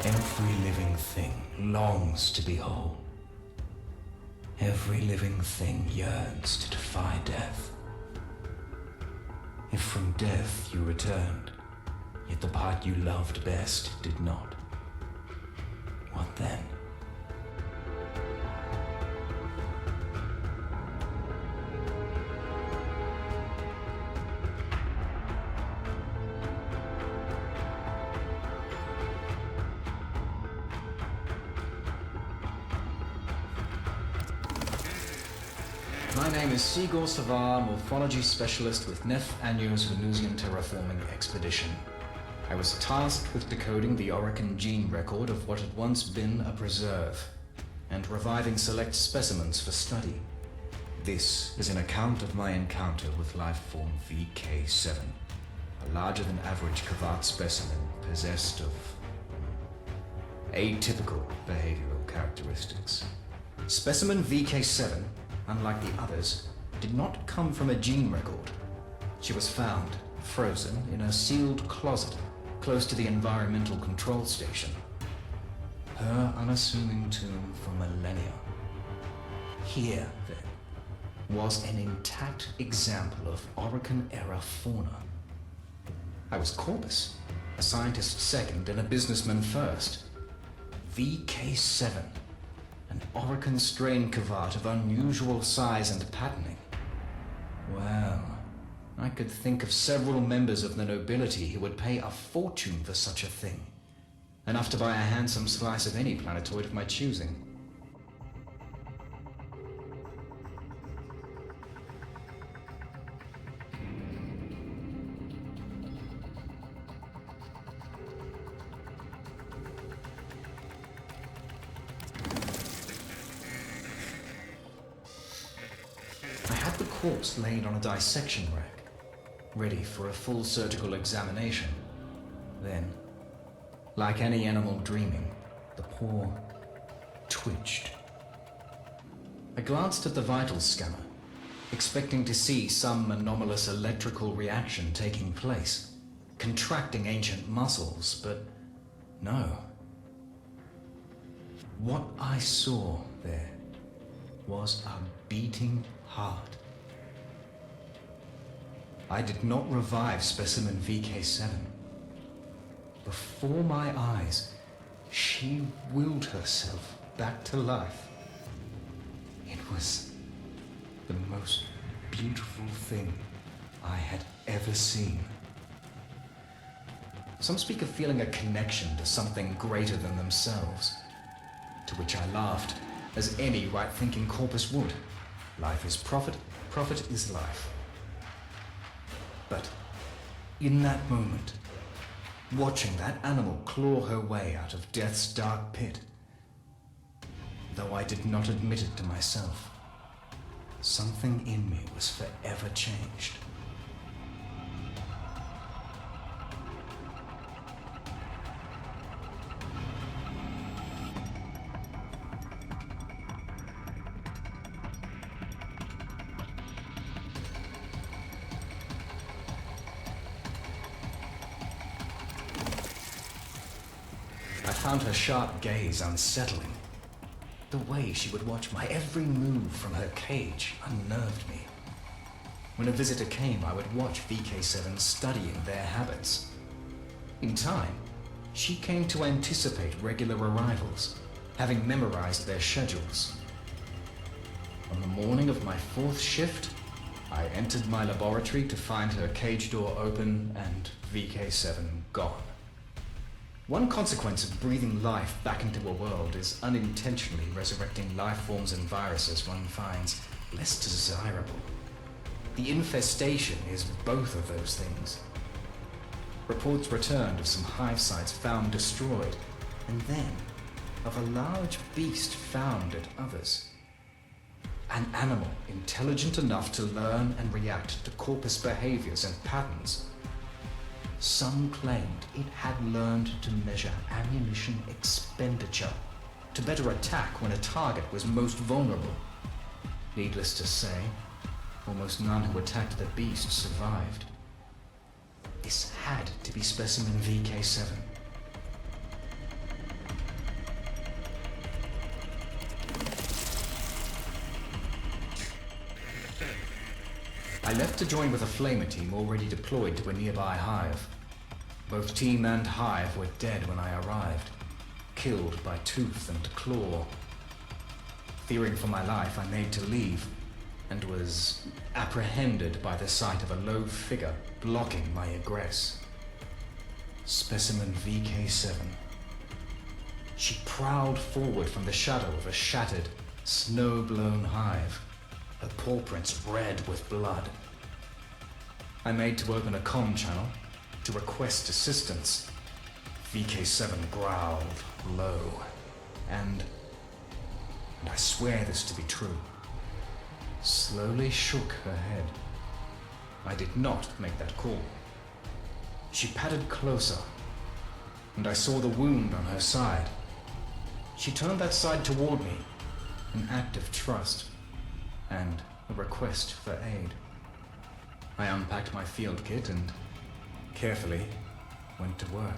Every living thing longs to be whole. Every living thing yearns to defy death. If from death you returned, yet the part you loved best did not, what then? My name is Sigor Savah, morphology specialist with Nef Anyo's Venusian terraforming expedition. I was tasked with decoding the Orokin gene record of what had once been a preserve, and reviving select specimens for study. This is an account of my encounter with lifeform VK7, a larger-than-average Kavat specimen possessed of atypical behavioral characteristics. Specimen VK7, unlike the others, did not come from a gene record. She was found, frozen, in a sealed closet close to the environmental control station. Her unassuming tomb for millennia. Here, then, was an intact example of Orokin-era fauna. I was Corpus, a scientist second and a businessman first. VK7. An Orokin strain Kavat of unusual size and patterning. Well, I could think of several members of the nobility who would pay a fortune for such a thing. Enough to buy a handsome slice of any planetoid of my choosing. Corpse laid on a dissection rack, ready for a full surgical examination. Then, like any animal dreaming, the paw twitched. I glanced at the vitals scanner, expecting to see some anomalous electrical reaction taking place, contracting ancient muscles, but no. What I saw there was a beating heart. I did not revive specimen VK7. Before my eyes, she willed herself back to life. It was the most beautiful thing I had ever seen. Some speak of feeling a connection to something greater than themselves, to which I laughed, as any right-thinking Corpus would. Life is profit, profit is life. But in that moment, watching that animal claw her way out of death's dark pit, though I did not admit it to myself, something in me was forever changed. I found her sharp gaze unsettling. The way she would watch my every move from her cage unnerved me. When a visitor came, I would watch VK7 studying their habits. In time, she came to anticipate regular arrivals, having memorized their schedules. On the morning of my fourth shift, I entered my laboratory to find her cage door open and VK7 gone. One consequence of breathing life back into a world is unintentionally resurrecting life forms and viruses one finds less desirable. The infestation is both of those things. Reports returned of some hive sites found destroyed, and then of a large beast found at others. An animal intelligent enough to learn and react to Corpus behaviors and patterns. Some claimed it had learned to measure ammunition expenditure, to better attack when a target was most vulnerable. Needless to say, almost none who attacked the beast survived. This had to be specimen VK7. I left to join with a flamer team already deployed to a nearby hive. Both team and hive were dead when I arrived, killed by tooth and claw. Fearing for my life, I made to leave, and was apprehended by the sight of a low figure blocking my egress. Specimen VK7. She prowled forward from the shadow of a shattered, snow-blown hive, her paw prints red with blood. I made to open a comm channel to request assistance. VK7 growled low, and I swear this to be true, slowly shook her head. I did not make that call. She padded closer, and I saw the wound on her side. She turned that side toward me, an act of trust, and a request for aid. I unpacked my field kit and carefully went to work.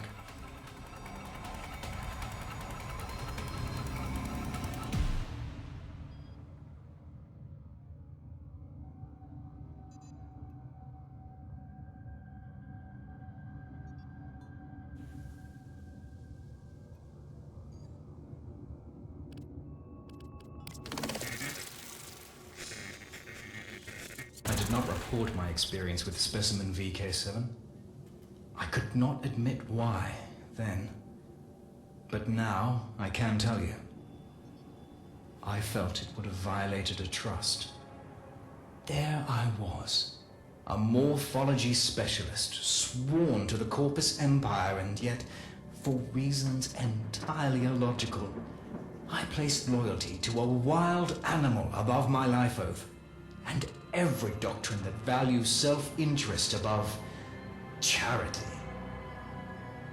I did not report my experience with Specimen VK7. I could not admit why then, but now I can tell you. I felt it would have violated a trust. There I was, a morphology specialist, sworn to the Corpus Empire, and yet, for reasons entirely illogical, I placed loyalty to a wild animal above my life oath, and every doctrine that values self-interest above charity.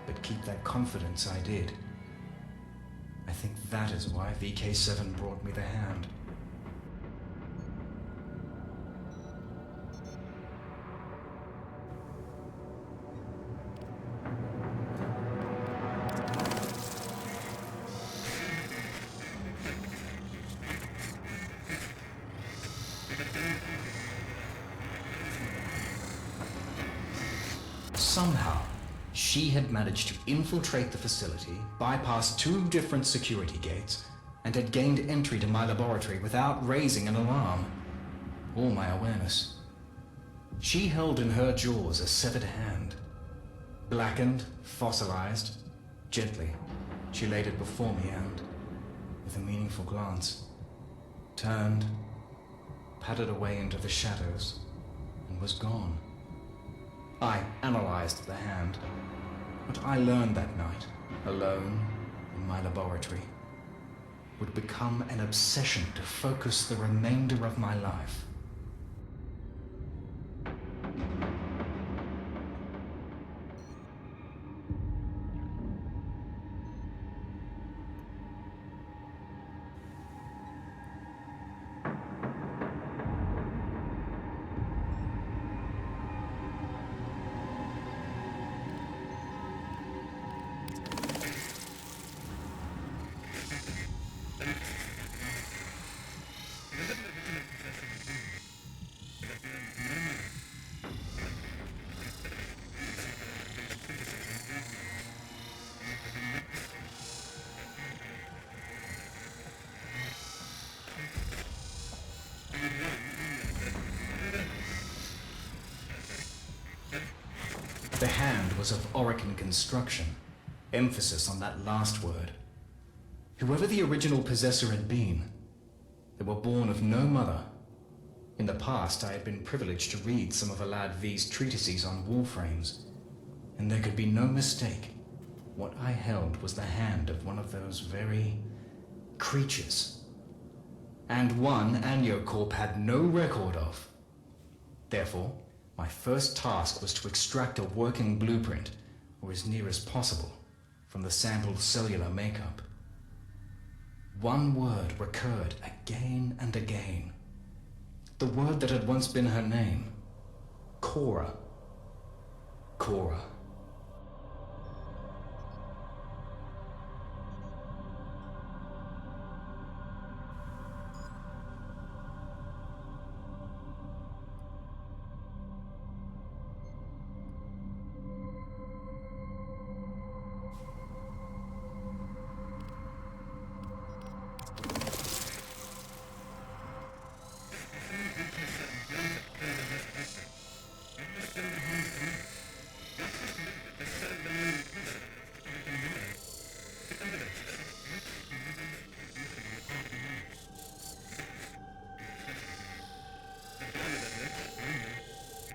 But keep that confidence I did. I think that is why VK7 brought me the hand. Somehow, she had managed to infiltrate the facility, bypass 2 different security gates, and had gained entry to my laboratory without raising an alarm or my awareness. She held in her jaws a severed hand. Blackened, fossilized, gently, she laid it before me and, with a meaningful glance, turned, padded away into the shadows, and was gone. I analyzed the hand. What I learned that night, alone in my laboratory, would become an obsession to focus the remainder of my life. The hand was of Orokin construction, emphasis on that last word. Whoever the original possessor had been, they were born of no mother. In the past, I had been privileged to read some of Alad V's treatises on Warframes, and there could be no mistake. What I held was the hand of one of those very creatures, and one Aniocorp had no record of. Therefore, my first task was to extract a working blueprint, or as near as possible, from the sampled cellular makeup. One word recurred again and again. The word that had once been her name. Cora. Cora.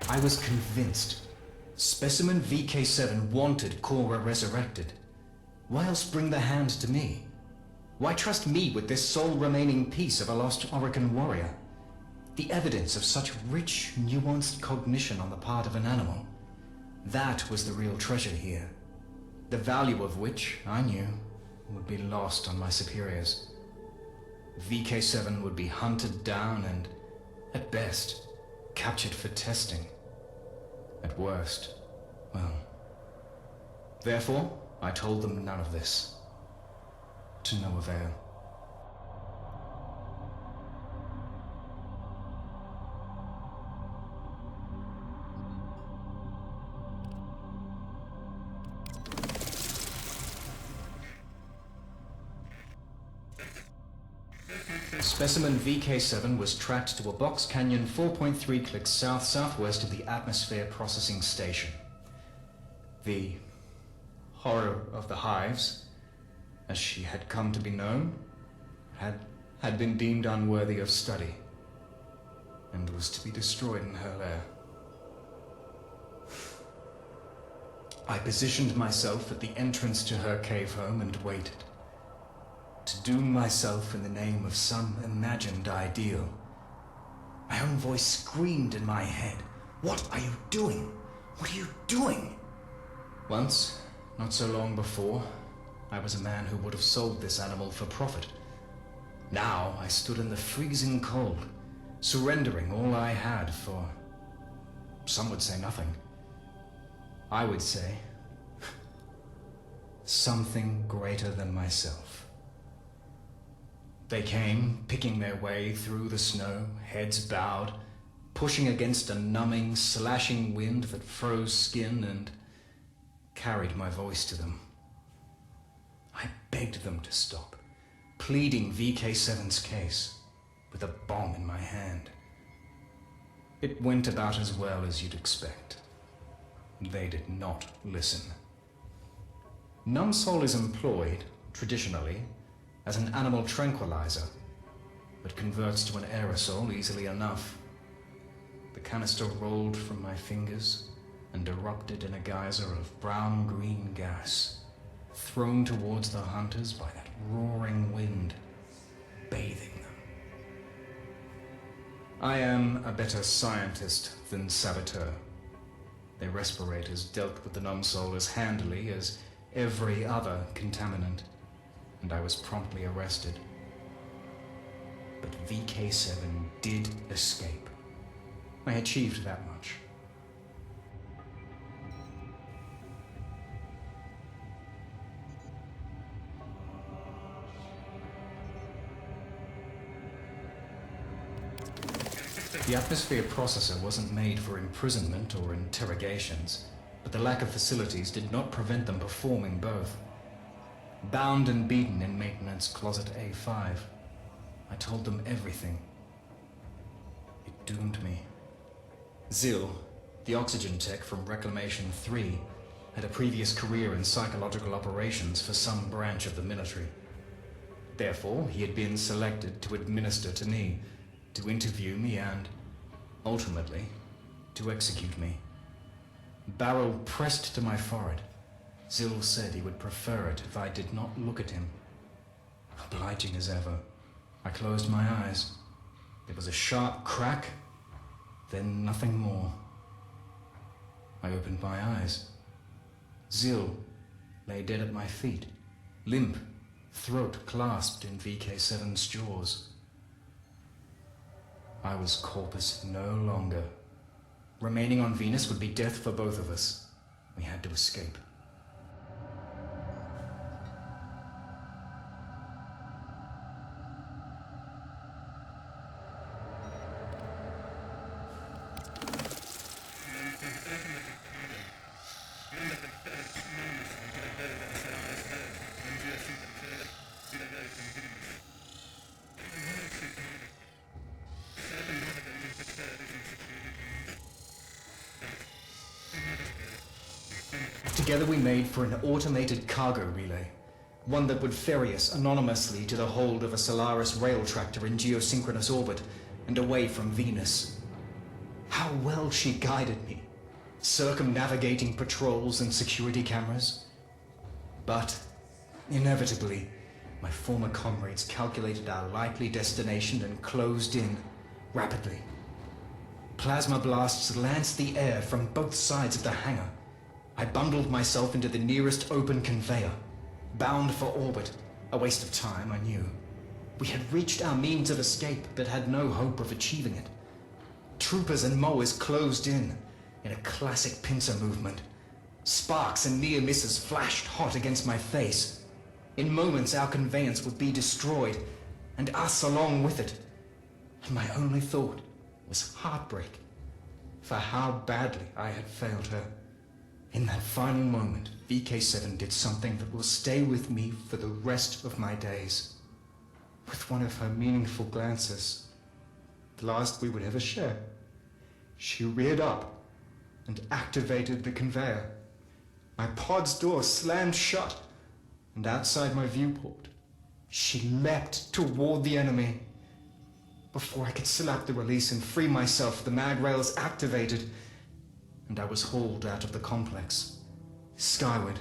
I was convinced. Specimen VK7 wanted Cora resurrected. Why else bring the hand to me? Why trust me with this sole remaining piece of a lost Orokin warrior? The evidence of such rich, nuanced cognition on the part of an animal. That was the real treasure here. The value of which, I knew, would be lost on my superiors. VK7 would be hunted down and, at best, captured for testing. At worst, well... Therefore, I told them none of this. To no avail. Specimen VK7 was tracked to a box canyon 4.3 clicks south-southwest of the atmosphere processing station. The horror of the hives, as she had come to be known, had been deemed unworthy of study, and was to be destroyed in her lair. I positioned myself at the entrance to her cave home and waited. To doom myself in the name of some imagined ideal. My own voice screamed in my head. What are you doing? What are you doing? Once, not so long before, I was a man who would have sold this animal for profit. Now I stood in the freezing cold, surrendering all I had for... some would say nothing. I would say... something greater than myself. They came, picking their way through the snow, heads bowed, pushing against a numbing, slashing wind that froze skin and carried my voice to them. I begged them to stop, pleading VK7's case, with a bomb in my hand. It went about as well as you'd expect. They did not listen. Numbsol is employed, traditionally, as an animal tranquilizer, but converts to an aerosol easily enough. The canister rolled from my fingers and erupted in a geyser of brown-green gas, thrown towards the hunters by that roaring wind, bathing them. I am a better scientist than saboteur. Their respirators dealt with the numbsol as handily as every other contaminant, and I was promptly arrested. But VK7 did escape. I achieved that much. The atmosphere processor wasn't made for imprisonment or interrogations, but the lack of facilities did not prevent them performing both. Bound and beaten in maintenance closet A5, I told them everything. It doomed me. Zil, the oxygen tech from Reclamation 3, had a previous career in psychological operations for some branch of the military. Therefore, he had been selected to administer to me, to interview me and, ultimately, to execute me. Barrel pressed to my forehead. Zil said he would prefer it if I did not look at him. Obliging as ever, I closed my eyes. There was a sharp crack, then nothing more. I opened my eyes. Zil lay dead at my feet, limp, throat clasped in VK7's jaws. I was Corpus no longer. Remaining on Venus would be death for both of us. We had to escape. Together we made for an automated cargo relay, one that would ferry us anonymously to the hold of a Solaris rail tractor in geosynchronous orbit and away from Venus. How well she guided me, circumnavigating patrols and security cameras. But, inevitably, my former comrades calculated our likely destination and closed in rapidly. Plasma blasts lanced the air from both sides of the hangar. I bundled myself into the nearest open conveyor, bound for orbit. A waste of time, I knew. We had reached our means of escape, but had no hope of achieving it. Troopers and mowers closed in a classic pincer movement. Sparks and near misses flashed hot against my face. In moments, our conveyance would be destroyed, and us along with it. And my only thought was heartbreak for how badly I had failed her. In that final moment, VK7 did something that will stay with me for the rest of my days. With one of her meaningful glances, the last we would ever share, she reared up and activated the conveyor. My pod's door slammed shut, and outside my viewport, she leapt toward the enemy. Before I could slap the release and free myself, the mag rails activated, and I was hauled out of the complex, skyward,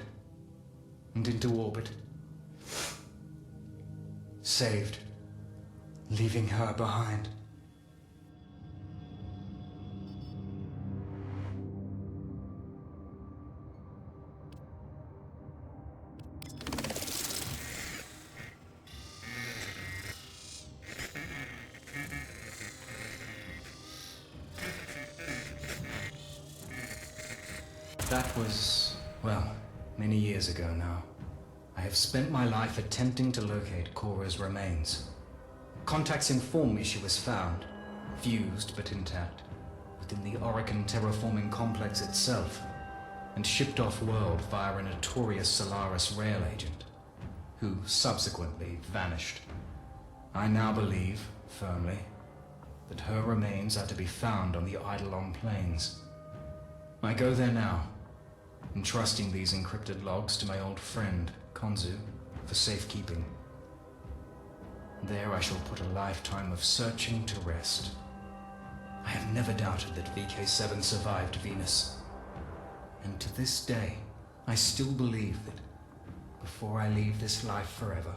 and into orbit. Saved, leaving her behind. That was, well, many years ago now. I have spent my life attempting to locate Cora's remains. Contacts inform me she was found, fused but intact, within the Orican terraforming complex itself, and shipped off-world via a notorious Solaris rail agent, who subsequently vanished. I now believe, firmly, that her remains are to be found on the Eidolon Plains. I go there now, entrusting these encrypted logs to my old friend, Konzu, for safekeeping. There I shall put a lifetime of searching to rest. I have never doubted that VK7 survived Venus. And to this day, I still believe that before I leave this life forever,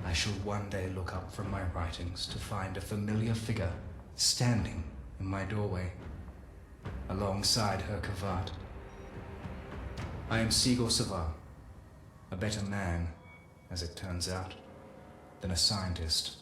I shall one day look up from my writings to find a familiar figure standing in my doorway, alongside her Kavat. I am Sigor Savah, a better man, as it turns out, than a scientist.